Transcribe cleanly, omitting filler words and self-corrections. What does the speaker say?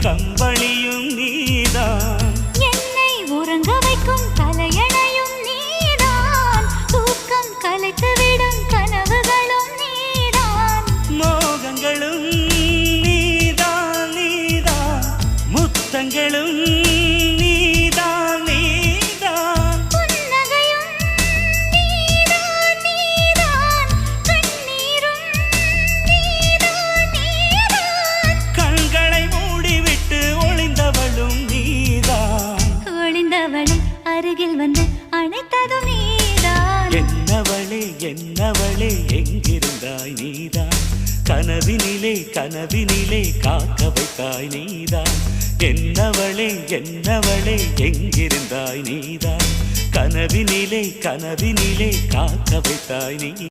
கம்பளியும் நீதான், என்னை உறங்க வைக்கும் தலையணையும் நீதான், தூக்கம் கலைத்துவிடும் கனவுகளும் நீதான், மோகங்களும் நீதான் நீதான், முத்தங்களும் நீதான் நீதான், புன்னகையும் நீதான் நீதான், கண்ணீரும் நீதான் நீதான், கண்களை மூடிவிட்டு ஒளிந்தவளும் நீதான், ஒளிந்தவளை அருகில் வந்து அணைத்ததும் நீதான். என்னவளே என்னவளே எங்கிருந்தாய் நீதான், கனவினிலே கனவினிலே காக்க வைத்தாய் நீதான், என்னவளே என்னவளே எங்கிருந்தாய் நீதான், கனவினிலே கனவினிலே காக்க வைத்தாய் நீ